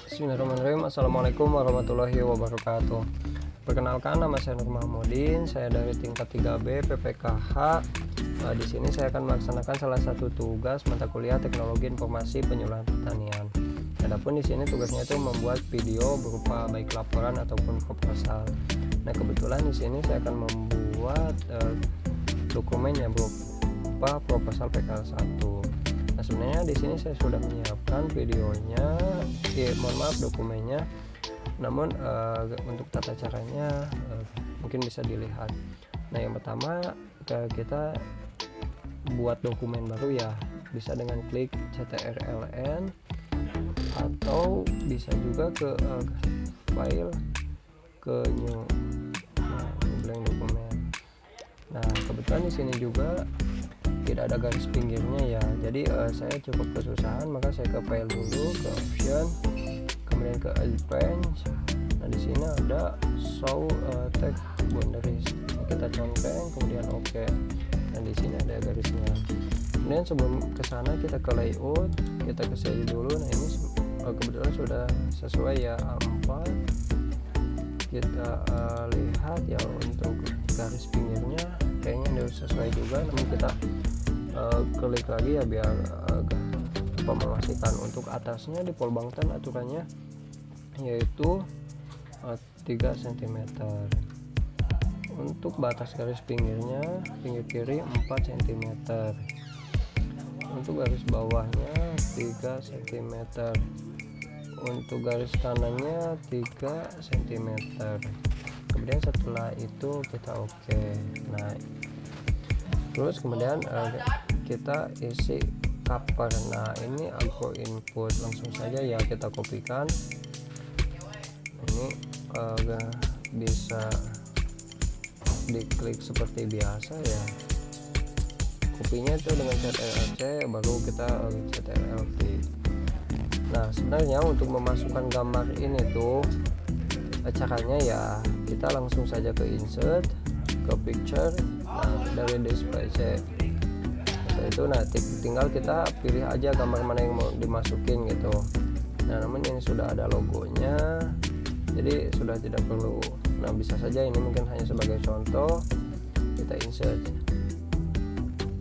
Bismillahirrahmanirrahim. Assalamualaikum warahmatullahi wabarakatuh. Perkenalkan, nama saya Nur Mahmudin. Saya dari tingkat 3B PPKH. Di sini saya akan melaksanakan salah satu tugas mata kuliah Teknologi Informasi Penyuluhan Pertanian. Adapun di sini tugasnya itu membuat video berupa baik laporan ataupun proposal. Nah, kebetulan di sini saya akan membuat dokumennya berupa proposal PKL 1. Nah, sebenarnya di sini saya sudah menyiapkan videonya, dokumennya. Namun untuk tata caranya mungkin bisa dilihat. Nah, yang pertama kita buat dokumen baru ya, bisa dengan klik CTRLN atau bisa juga ke file, ke new, blank dokumen. Nah, kebetulan di sini juga tidak ada garis pinggirnya ya, jadi saya cukup kesusahan, maka saya ke file dulu, ke option, kemudian ke advance. Nah, di sini ada show text boundaries, kita centang, kemudian oke. Nah, di sini ada garisnya. Kemudian sebelum ke sana kita ke layout, kita ke save dulu. Nah, ini kebetulan sudah sesuai ya, A4. Kita lihat ya, untuk garis pinggirnya kayaknya udah sesuai juga, namun kita klik lagi ya biar memastikan. Untuk atasnya di polbangtan aturannya yaitu 3 cm. Untuk batas garis pinggirnya, pinggir kiri 4 cm. Untuk garis bawahnya 3 cm. Untuk garis kanannya 3 cm. Kemudian setelah itu kita oke. Nah, terus kemudian kita isi cover. Nah, ini aku input langsung saja ya, kita kopikan. Ini bisa diklik seperti biasa ya, kopinya itu dengan CTRL-C, baru kita CTRL-V. Nah, sebenarnya untuk memasukkan gambar ini tuh caranya ya, kita langsung saja ke insert, ke picture. Nah, dari display C itu tinggal kita pilih aja gambar mana yang mau dimasukin gitu. Nah, namun ini sudah ada logonya, jadi sudah tidak perlu. Nah, bisa saja ini mungkin hanya sebagai contoh, kita insert.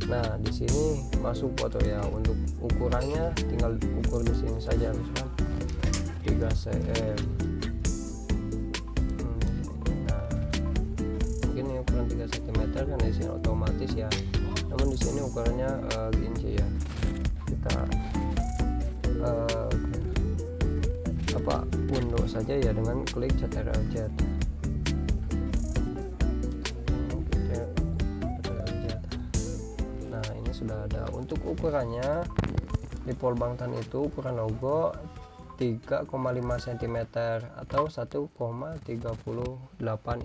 Nah, di sini masuk foto ya. Untuk ukurannya tinggal ukur di sini saja, misalkan 3 cm. Nah, mungkin ini ukuran 3 cm kan di sini otomatis ya. Namun di sini ukurannya inci ya. Kita unduh saja ya dengan klik CTRL-Z. Nah, ini sudah ada. Untuk ukurannya di polbangtan itu ukuran logo 3,5 cm atau 1,38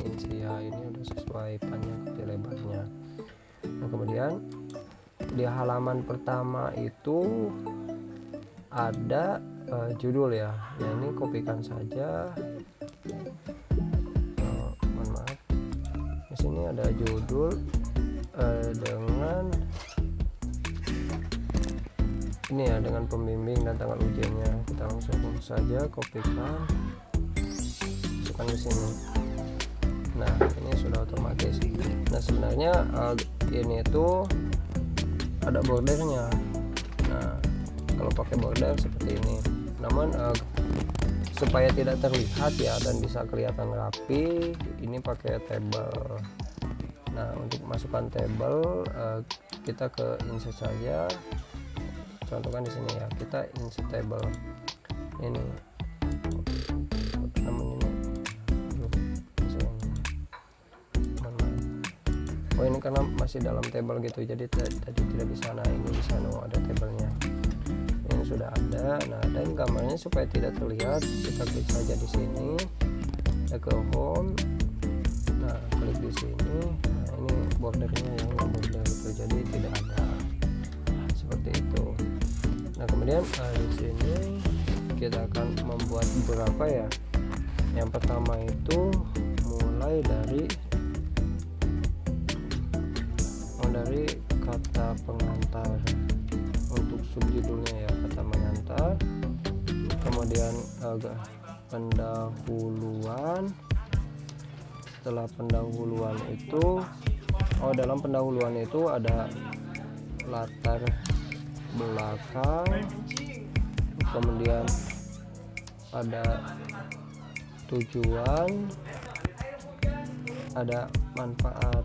inci ya. Ini udah sesuai panjang kaki lebarnya. Nah, kemudian di halaman pertama itu ada judul ya. Nah, ini kopikan saja. Mohon maaf. Di sini ada judul dengan ini ya, dengan pembimbing dan tanggal ujiannya. Kita langsung saja kopikan, masukkan di sini. Nah, ini sudah otomatis. Nah, sebenarnya ini itu ada bordernya. Nah, kalau pakai border seperti ini. Namun supaya tidak terlihat ya dan bisa kelihatan rapi, ini pakai tabel. Nah, untuk masukkan tabel kita ke insert saja. Contohkan di sini ya, kita insert tabel ini. Namun ini ini karena masih dalam tabel gitu, jadi tadi tidak di sana, ini di sana ada tabelnya. Ini sudah ada. Nah, dan gambarnya supaya tidak terlihat, kita klik saja di sini, kita ke home. Nah, klik di sini. Nah, ini bordernya yang border itu, jadi tidak ada seperti itu. Nah, kemudian di sini kita akan membuat beberapa ya. Yang pertama itu mulai dari kata pengantar. Untuk subjudulnya ya, kata pengantar. kemudian pendahuluan. Setelah pendahuluan itu, dalam pendahuluan itu ada latar belakang, kemudian ada tujuan, ada manfaat.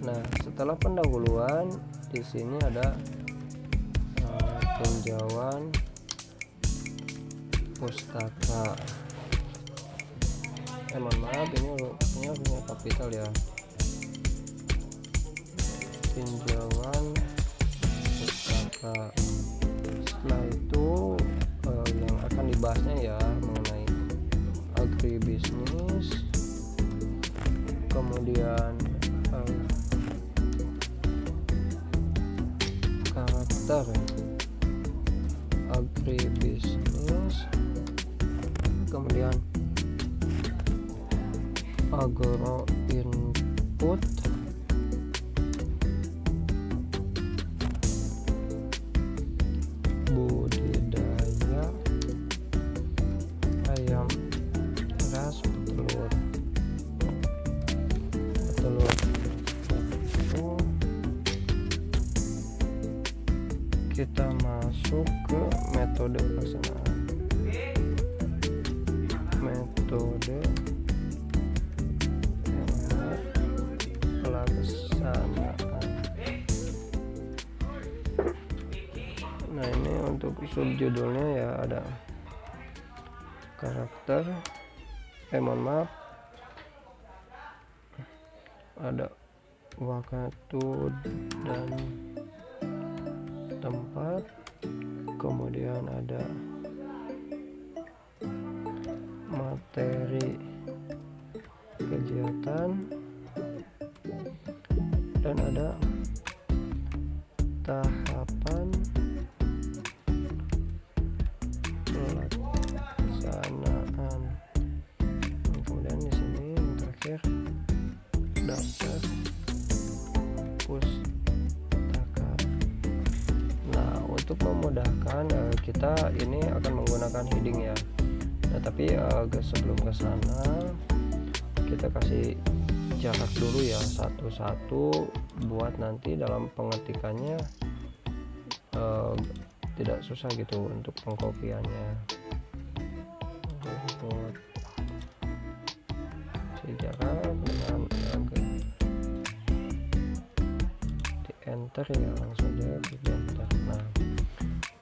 Nah, setelah pendahuluan di sini ada tinjauan pustaka. Mohon maaf, ini punya kapital ya. Tinjauan pustaka. Setelah itu yang akan dibahasnya ya mengenai agribisnis, kemudian karakter agribisnis, kemudian agro input, budidaya ayam ras, petelur. Kita masuk ke metode pelaksanaan. Nah, ini untuk subjudulnya ya ada karakter, mohon maaf, ada waktu dan tempat, kemudian ada materi kegiatan, dan ada tahapan pelaksanaan. Kemudian di sini yang terakhir daftar pustaka. Nah, untuk memudahkan kita ini akan menggunakan heading ya. Nah, tapi sebelum ke sana kita kasih jarak dulu ya satu-satu buat nanti dalam pengetikannya tidak susah gitu untuk pengkopiannya. Buat si jarak dengan di enter ya, langsung aja di enter. Nah,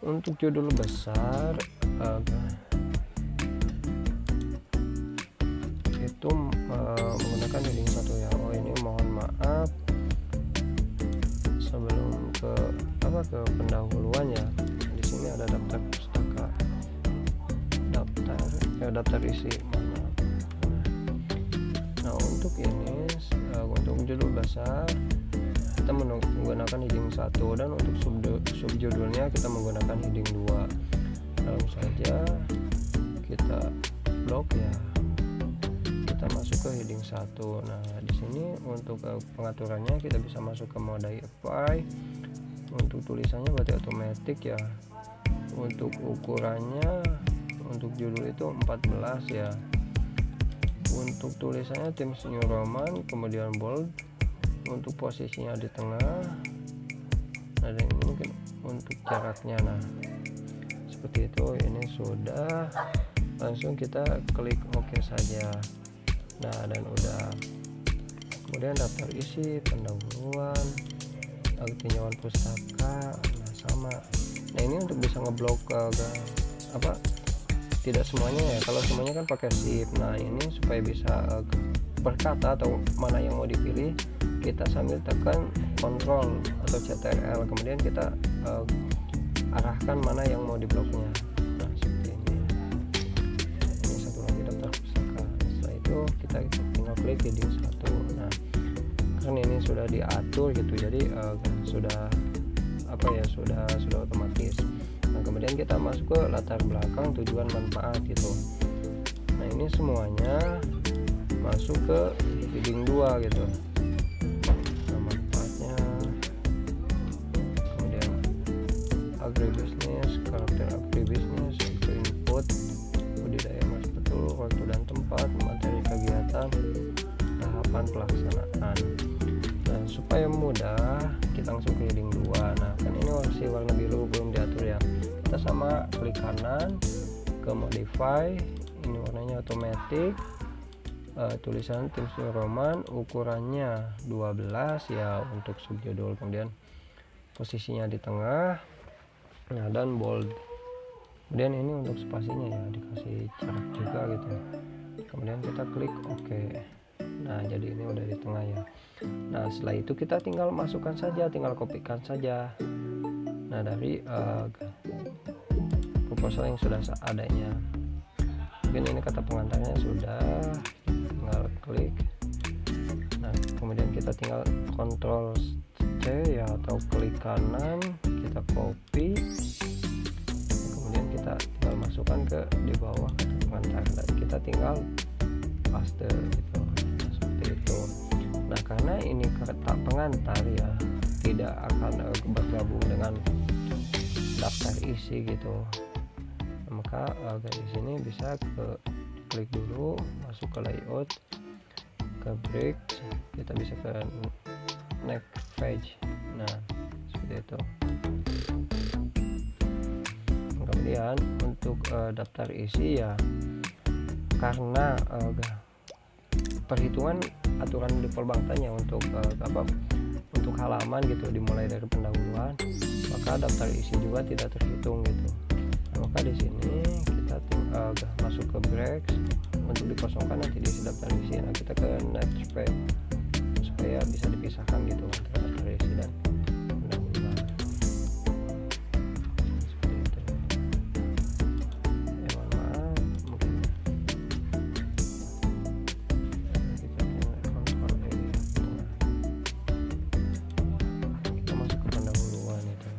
untuk judul besar itu menggunakan heading 1 ya. Ini mohon maaf sebelum ke pendahuluan ya. Di sini ada daftar pustaka, daftar isi. Nah, untuk ini untuk judul besar kita menggunakan heading 1, dan untuk subjudulnya kita menggunakan heading 2. Langsung saja kita blok ya. Kita masuk ke heading 1. Nah, di sini untuk pengaturannya kita bisa masuk ke mode apply. Untuk tulisannya berarti otomatis ya. Untuk ukurannya untuk judul itu 14 ya. Untuk tulisannya Times New Roman, kemudian bold. Untuk posisinya di tengah. Nah, dan ini mungkin untuk jaraknya. Nah, seperti itu. Ini sudah, langsung kita klik OK saja. Nah, dan udah. Kemudian daftar isi, pendahuluan, tinjauan pustaka. Nah, sama. Nah, ini untuk bisa ngeblok tidak semuanya ya. Kalau semuanya kan pakai shift. Nah, ini supaya bisa berkata atau mana yang mau dipilih, kita sambil tekan kontrol atau CTRL, kemudian kita arahkan mana yang mau dibloknya. Nah, seperti ini. Ini satu lagi daftar pustaka. Setelah itu kita tinggal klik heading 1. Nah, kan ini sudah diatur gitu, jadi sudah sudah otomatis. Nah, kemudian kita masuk ke latar belakang, tujuan, manfaat gitu. Nah, ini semuanya masuk ke heading 2 gitu. Nah, manfaatnya, kemudian agribisnis, karakter agribisnis, melakukan pelaksanaan. Nah, supaya mudah kita langsung ke heading 2. Nah, kan ini masih warna biru belum diatur ya. Kita sama klik kanan ke modify, ini warnanya automatic, tulisan Times New Roman, ukurannya 12 ya untuk subjudul, kemudian posisinya di tengah, nah dan bold. Kemudian ini untuk spasinya ya dikasih jarak juga gitu. Kemudian kita klik OK. Nah, jadi ini udah di tengah ya. Nah, setelah itu kita tinggal masukkan saja, tinggal kopikan saja. Nah, dari proposal yang sudah adanya. Mungkin ini kata pengantarnya sudah, tinggal klik. Nah, kemudian kita tinggal Ctrl C ya, atau klik kanan, kita copy. Kemudian kita tinggal masukkan ke di bawah kata pengantar, dan kita tinggal paste gitu. Nah, seperti itu. Nah, karena ini kata pengantar ya, tidak akan bergabung dengan daftar isi gitu. Nah, maka di sini bisa klik dulu, masuk ke layout, ke break, kita bisa ke next page. Nah, seperti itu. Kemudian untuk daftar isi ya, karena perhitungan aturan di perbankannya untuk untuk halaman gitu dimulai dari pendahuluan, maka daftar isi juga tidak terhitung gitu. Nah, maka di sini kita masuk ke break untuk dikosongkan, nanti diisi daftar isi. Nah, kita ke next page supaya bisa dipisahkan gitu antara daftar isi dan pendahuluan. Seperti itu. Mohon maaf, mungkin kita masuk ke pendahuluan itu.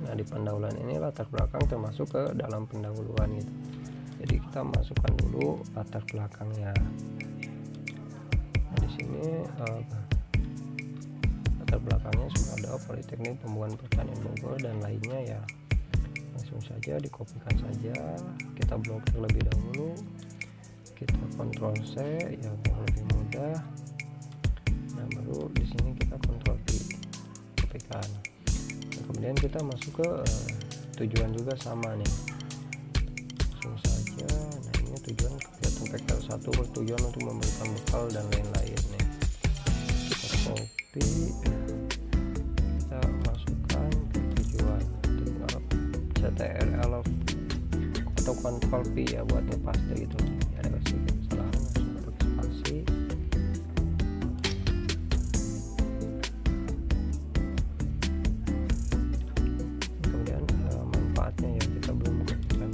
Nah, di pendahuluan ini latar belakang termasuk ke dalam pendahuluan gitu. Jadi kita masukkan dulu latar belakangnya. Nah, di sini latar belakangnya sudah ada Politeknik Pembuangan Pertanian Bogor dan lainnya ya. Langsung saja dikopikan saja. Kita blok terlebih dahulu. Kita Ctrl C ya biar lebih mudah. Nah, baru di sini kita Ctrl V, kopikan. Nah, kemudian kita masuk ke tujuan juga sama nih. Langsung saja. Nah, ini tujuan kegiatan PKL 1 bertujuan untuk memberikan bekal dan lain-lain nih. Kita copy, kita masukkan ke tujuan, tinggal CTRL atau Ctrl V ya buat ngepaste gitu. Ada sedikit kesalahan, langsung pakai spasi. Kemudian manfaatnya ya kita belum kopikan.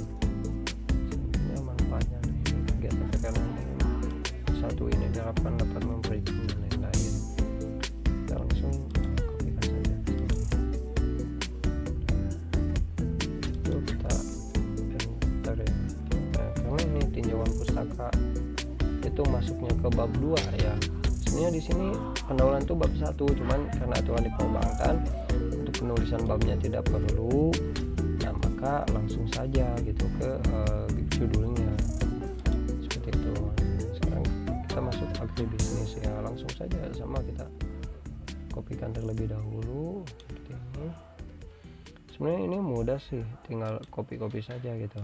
Sebenarnya manfaatnya ini kegiatan PKL satu ini diharapkan dapat memberikan dan lain-lain. Kita langsung kopikan saja di sini. Itu kita enter ya. Nah, karena ini tinjauan pustaka itu masuknya ke bab 2 ya. Sebenarnya di sini pendahuluan itu bab 1, cuman karena aturan di perbankan untuk penulisan babnya tidak perlu. Nah, maka langsung saja gitu ke judulnya. Seperti itu. Sekarang kita masuk agribisnis ya, langsung saja sama kita kopikan terlebih dahulu seperti ini. Sebenarnya ini mudah sih, tinggal copy saja gitu.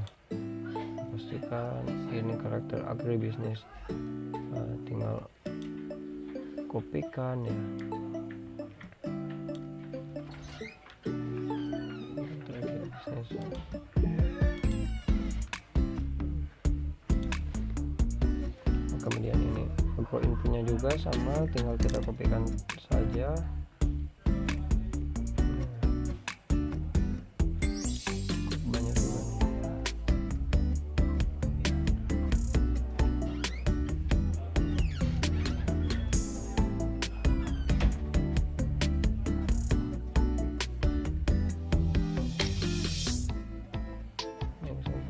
Pastikan ini karakter agribisnis, tinggal kopikan ya. Kemudian ini untuk infonya juga sama, tinggal kita kopikan saja. Banyak juga nih.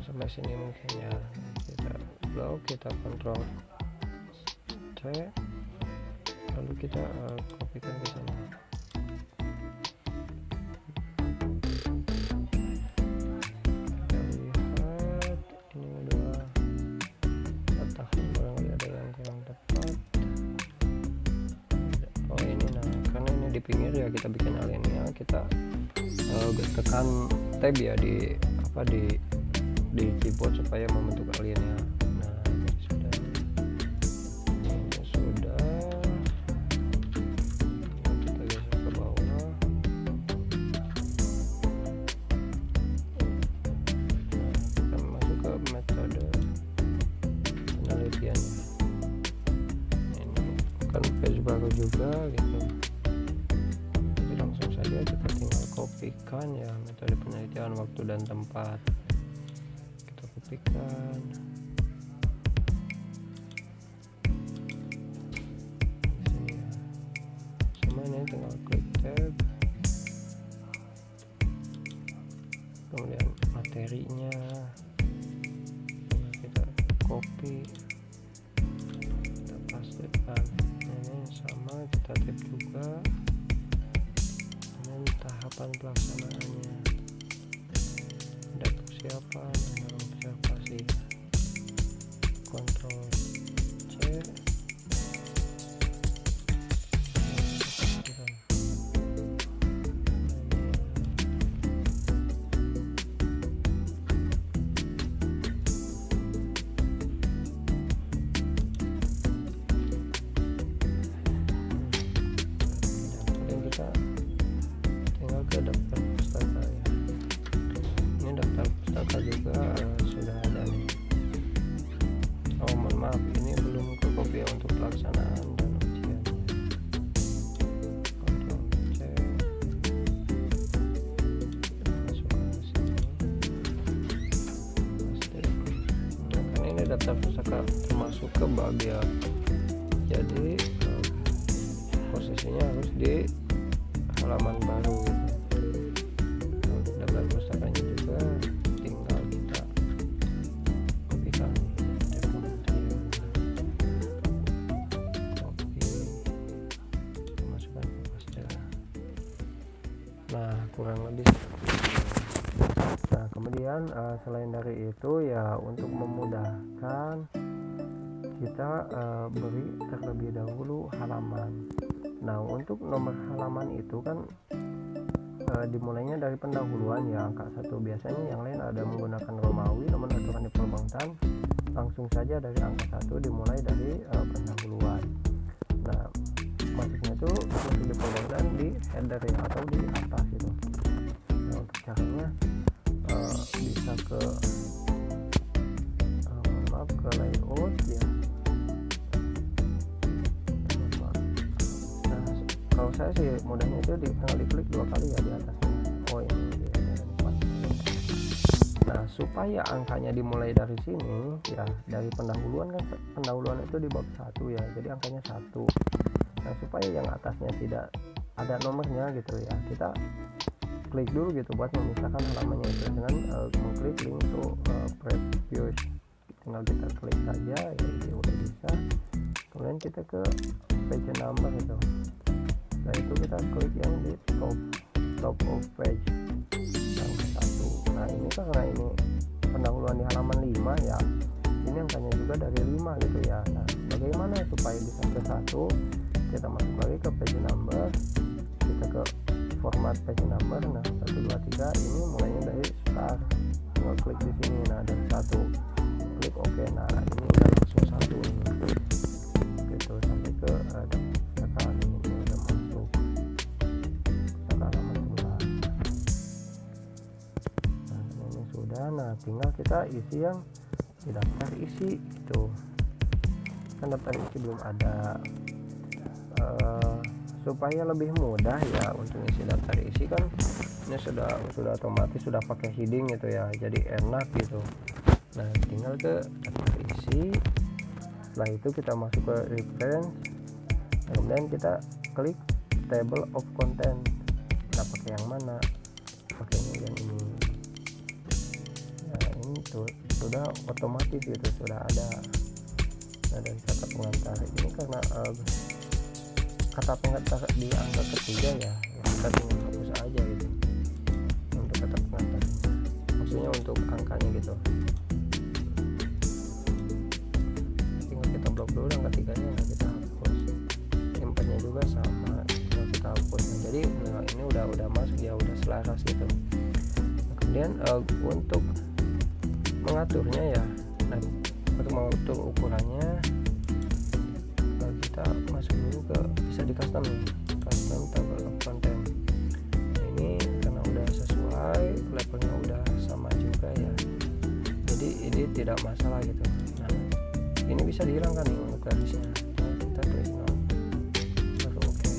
Sampai sini mungkin ya, kita blok, kita Ctrl C, lalu kita kopikan ke sana. Kita lihat ini udah patah, barangkali ada yang kurang tepat. di pinggir ya kita bikin alinea, kita tekan tab ya di keyboard supaya membentuk alinea. Nah ini sudah kita geser ke bawah. Nah, kita masuk ke metode penelitiannya. Ini kan page baru juga gitu, jadi langsung saja kita tinggal kopikan ya metode penelitian, waktu dan tempat. Kita kopikan di sini ya. Sama ini tinggal klik tab, kemudian materinya kita copy, kita pastekan. Ini sama kita tab juga, dan tahapan pelaksanaannya ada persiapan, ada observasi, Ctrl C, kita tinggal ke daftar pustaka ya. Ini daftar pustaka juga sudah ada nih. Oh mohon maaf, ini belum ke copy ya untuk pelaksanaan dan ujiannya. Ctrl C, masukkan ke sini, paste. Nah, kan ini daftar pustaka termasuk ke bug ya, jadi posisinya harus di halaman baru gitu. Daftar pustakanya juga tinggal kita kopikan dari kementerian, copy, masukkan ke paste. Nah kurang lebih seperti itu. Nah kemudian selain dari itu ya, untuk memudahkan kita beri terlebih dahulu halaman. Nah untuk nomor halaman itu kan dimulainya dari pendahuluan ya, angka 1. Biasanya yang lain ada menggunakan Romawi, namun aturan di Perbankan langsung saja dari angka 1 dimulai dari pendahuluan. Nah masuknya itu untuk di Perbankan di header ya, atau di atas itu. Nah untuk caranya bisa ke ke layout ya. Kalau saya sih mudahnya itu tinggal diklik 2 kali ya di atasnya. Oh ini di header 4. Nah supaya angkanya dimulai dari sini ya, dari pendahuluan kan, pendahuluan itu di bab 1 ya, jadi angkanya 1. Nah supaya yang atasnya tidak ada nomornya gitu ya, kita klik dulu gitu buat memisahkan halamannya itu dengan mengklik link to previous. Tinggal kita klik saja ya, ini udah bisa. Kemudian kita ke page number itu. Nah itu kita klik yang di top of page yang 1. Nah ini karena ini pendahuluan di halaman 5 ya, ini angkanya juga dari 5 gitu ya. Nah bagaimana supaya bisa ke 1? Kita masuk lagi ke page number, kita ke format page number. Nah 1 2 3 ini mulainya dari start, tinggal klik di sini. Nah dari 1 klik OK. Nah ini udah langsung 1 ini gitu sampai ke daftar ini udah masuk halaman 11. Nah ini sudah. Nah tinggal kita isi yang di daftar isi gitu, kan daftar isi belum ada. Supaya lebih mudah ya untuk isi daftar isi kan ini sudah otomatis sudah pakai heading gitu ya, jadi enak gitu. Nah tinggal ke daftar isi, setelah itu kita masuk ke reference, kemudian kita klik table of content. Nah pakai yang mana? Pakai yang ini. Nah ini tuh sudah otomatis gitu, sudah ada. Nah dari kata pengantar ini karena kata pengantar di angka ketiga ya, kita tinggal hapus aja gitu untuk kata pengantar, maksudnya untuk angkanya gitu. Tinggal kita blok dulu yang ketiganya, nah kita hapus. Yang 4-nya juga sama, tinggal kita hapus. selaras gitu. Kemudian untuk mengaturnya ya, nah untuk mengatur ukurannya kita masuk dulu ke, bisa di custom nih, custom table of content. Nah, ini karena udah sesuai, levelnya udah sama juga ya, jadi ini tidak masalah gitu. Nah ini bisa dihilangkan nih untuk garisnya. Nah, kita klik non, baru oke.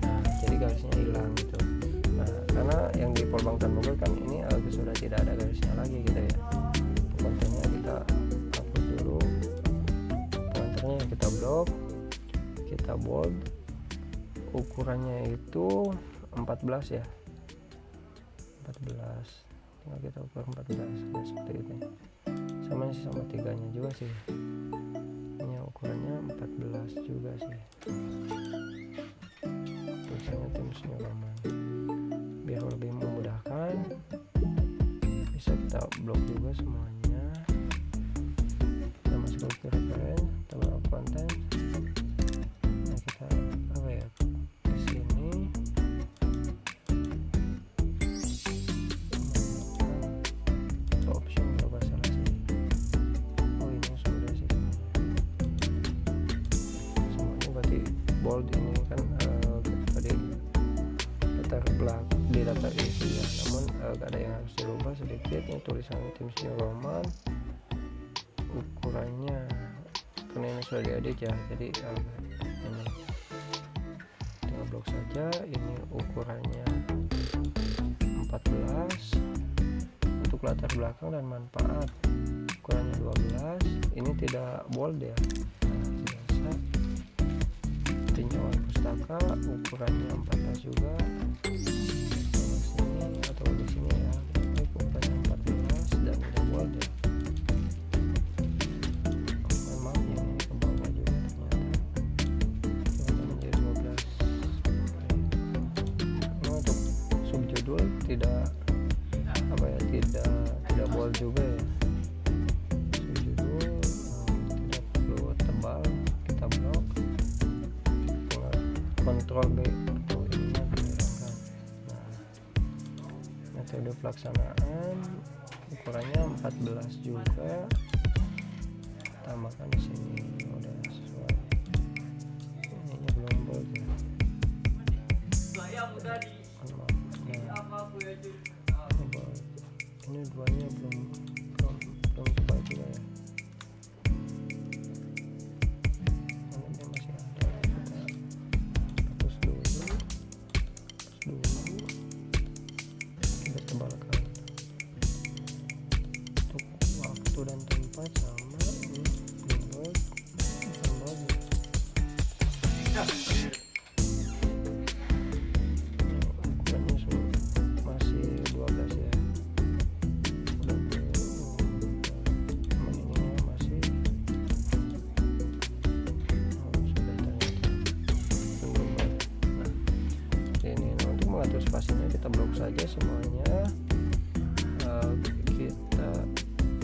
Nah jadi garisnya hilang gitu. Nah karena yang di Polbank dan Bogor kan ini sudah tidak ada garisnya lagi gitu ya. Kontennya kita hapus dulu, kontennya kita blok, kita bold, ukurannya itu 14 ya, 14, tinggal kita ukur 14 ya, seperti itu. Sama sih, sama tiganya juga sih, ini ukurannya 14 juga sih. Tulisannya Times New Roman, biar lebih memudahkan bisa kita blok juga semuanya. Kita masuk ke reference, table of content. Nah kita apa ya, di sini option berapa salah sih. Oh ini sudah sih semuanya, berarti bold ini kan tadi latar belakang di daftar isi ya, namun gak ada yang harus dirubah sedikit. Ini tulisannya Times New Roman, ukurannya karena ini sudah diedit ya, jadi ini tinggal blok saja. Ini ukurannya 14, untuk latar belakang dan manfaat ukurannya 12. Ini tidak bold ya, biasa. Tinjauan pustaka ukurannya 14 juga. Atau di sini ya, kita klik ukurannya 14 dan udah bold ya. Maaf ya, ini ke bawah juga ternyata, kita menjadi 12. Ini untuk subjudul tidak apa ya, tidak bold juga ya. Subjudul tidak perlu tebal, kita blok, tinggal Ctrl B atau ininya dihilangkan. Metode pelaksanaan ukurannya 14 juga, tambahkan di sini udah sesuai. Ini belum bold ya. Ini duanya belum tebal juga ya. Ini masih ada, kita hapus dulu, kita tebalkan. Untuk waktu dan tempat sama, ini belum bold, ukurannya masih 12 ya. Mengatur spasinya kita blok saja semuanya. Kita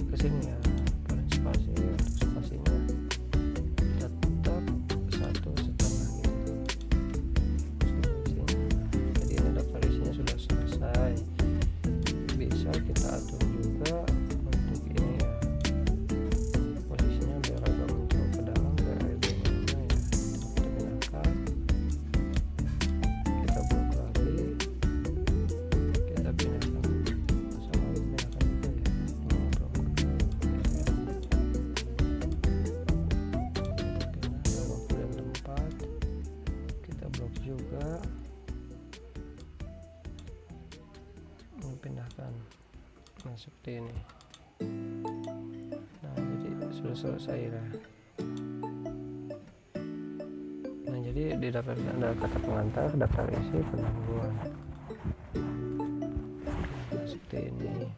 kesini ya, parent spasi, untuk spasinya tetap 1,5 gitu. Jadi ini daftar isinya sudah selesai. Bisa kita atur juga untuk ini ya, posisinya biar agak mencolok ke dalam, biar lebih ya. Kita pindahkan, kita blok lagi, kita pindahkan sama pindahkan juga ya. Ini blok pindah waktu dan tempat, kita blok juga, pindahkan. Nah seperti ini. Nah jadi sudah selesai ya. Nah jadi di daftar ada kata pengantar, daftar isi, pendahuluan. Nah, seperti ini.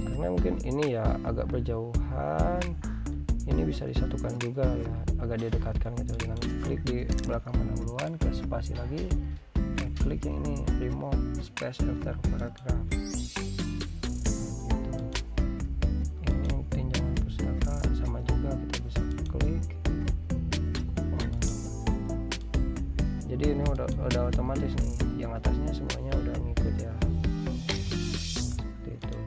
Karena mungkin ini ya agak berjauhan, ini bisa disatukan juga ya, agak didekatkan gitu dengan klik di belakang pendahuluan, ke spasi lagi, klik yang ini remove space after paragraph. Ini tinjauan pustaka sama juga, kita bisa klik. Jadi ini udah otomatis otomatis nih yang atasnya semuanya udah ngikut ya, seperti itu.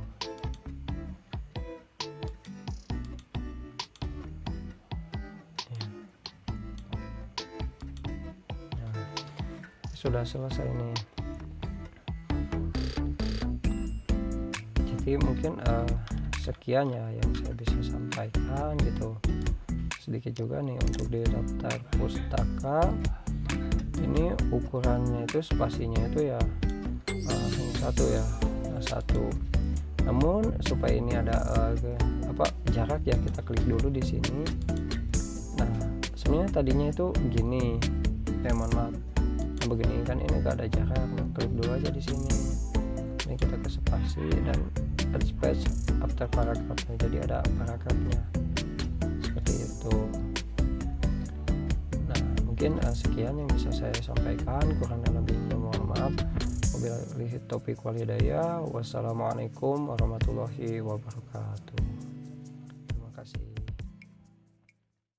Nah, sudah selesai nih. Jadi mungkin sekian ya yang saya bisa sampaikan gitu. Sedikit juga nih untuk di daftar pustaka ini ukurannya itu spasinya itu ya hanya satu ya, satu. Namun supaya ini ada jarak ya, kita klik dulu di sini. Nah sebenarnya tadinya itu gini, mohon maaf, begini kan ini gak ada jarak. Nah, klik dulu aja di sini. Ini kita ke spasi dan add space after paragrafnya, jadi ada paragrafnya seperti itu. Nah mungkin sekian yang bisa saya sampaikan, kurang dan lebihnya mohon maaf. Wabillahi taufiq wal hidayah. Wassalamualaikum warahmatullahi wabarakatuh.